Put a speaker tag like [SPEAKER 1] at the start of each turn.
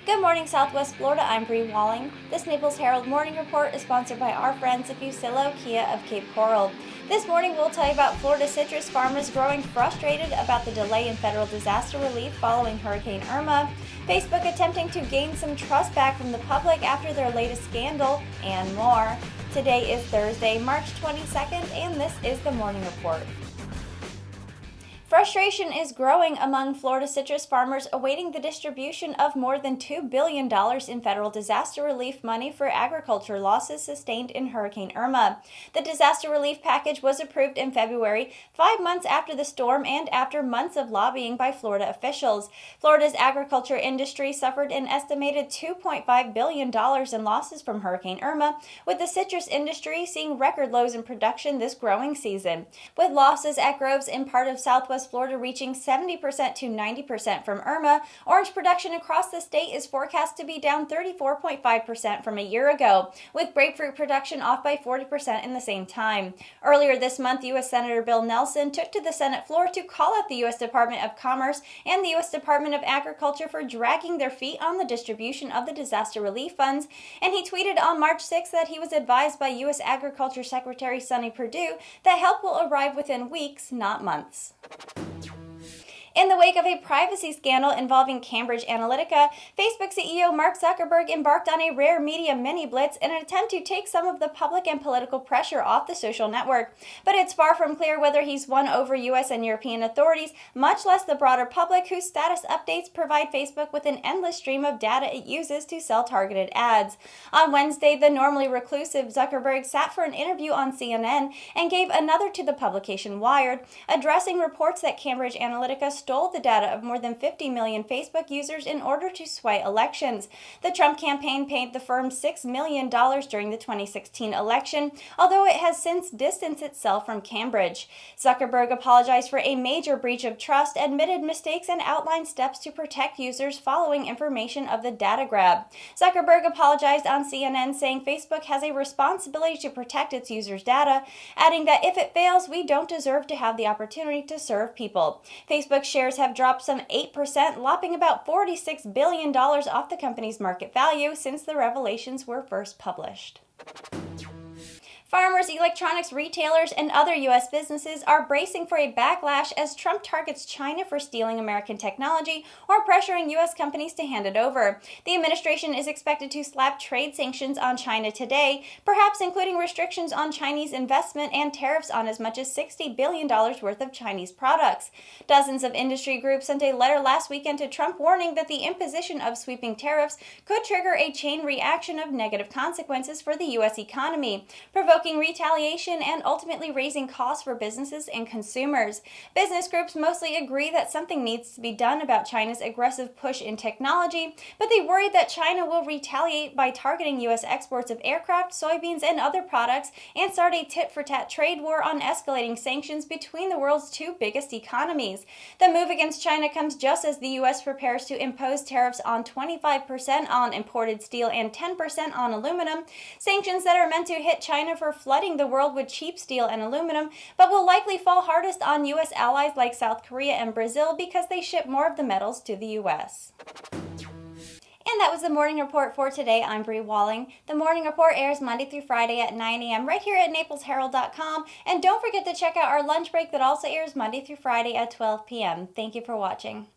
[SPEAKER 1] Good morning, Southwest Florida. I'm Bree Walling. This Naples Herald Morning Report is sponsored by our friends at Fusillo Kia of Cape Coral. This morning, we'll tell you about Florida citrus farmers growing frustrated about the delay in federal disaster relief following Hurricane Irma, Facebook attempting to gain some trust back from the public after their latest scandal, and more. Today is Thursday, March 22nd, and this is the Morning Report. Frustration is growing among Florida citrus farmers awaiting the distribution of more than $2 billion in federal disaster relief money for agriculture losses sustained in Hurricane Irma. The disaster relief package was approved in February, 5 months after the storm and after months of lobbying by Florida officials. Florida's agriculture industry suffered an estimated $2.5 billion in losses from Hurricane Irma, with the citrus industry seeing record lows in production this growing season. With losses at groves in part of Southwest Florida reaching 70% to 90% from Irma, orange production across the state is forecast to be down 34.5% from a year ago, with grapefruit production off by 40% in the same time. Earlier this month, U.S. Senator Bill Nelson took to the Senate floor to call out the U.S. Department of Commerce and the U.S. Department of Agriculture for dragging their feet on the distribution of the disaster relief funds, and he tweeted on March 6th that he was advised by U.S. Agriculture Secretary Sonny Perdue that help will arrive within weeks, not months. In the wake of a privacy scandal involving Cambridge Analytica, Facebook CEO Mark Zuckerberg embarked on a rare media mini-blitz in an attempt to take some of the public and political pressure off the social network. But it's far from clear whether he's won over U.S. and European authorities, much less the broader public, whose status updates provide Facebook with an endless stream of data it uses to sell targeted ads. On Wednesday, the normally reclusive Zuckerberg sat for an interview on CNN and gave another to the publication Wired, addressing reports that Cambridge Analytica stole the data of more than 50 million Facebook users in order to sway elections. The Trump campaign paid the firm $6 million during the 2016 election, although it has since distanced itself from Cambridge. Zuckerberg apologized for a major breach of trust, admitted mistakes, and outlined steps to protect users following information of the data grab. Zuckerberg apologized on CNN, saying Facebook has a responsibility to protect its users' data, adding that if it fails, we don't deserve to have the opportunity to serve people. Facebook shares have dropped some 8%, lopping about $46 billion off the company's market value since the revelations were first published. Farmers, electronics retailers, and other U.S. businesses are bracing for a backlash as Trump targets China for stealing American technology or pressuring U.S. companies to hand it over. The administration is expected to slap trade sanctions on China today, perhaps including restrictions on Chinese investment and tariffs on as much as $60 billion worth of Chinese products. Dozens of industry groups sent a letter last weekend to Trump warning that the imposition of sweeping tariffs could trigger a chain reaction of negative consequences for the U.S. economy, provoking retaliation and ultimately raising costs for businesses and consumers. Business groups mostly agree that something needs to be done about China's aggressive push in technology, but they worry that China will retaliate by targeting U.S. exports of aircraft, soybeans, and other products and start a tit-for-tat trade war on escalating sanctions between the world's two biggest economies. The move against China comes just as the U.S. prepares to impose tariffs on 25% on imported steel and 10% on aluminum, sanctions that are meant to hit China for flooding the world with cheap steel and aluminum, but will likely fall hardest on U.S. allies like South Korea and Brazil because they ship more of the metals to the U.S. And that was the Morning Report for today. I'm Bree Walling. The Morning Report airs Monday through Friday at 9 a.m. right here at NaplesHerald.com. And don't forget to check out our lunch break that also airs Monday through Friday at 12 p.m. Thank you for watching.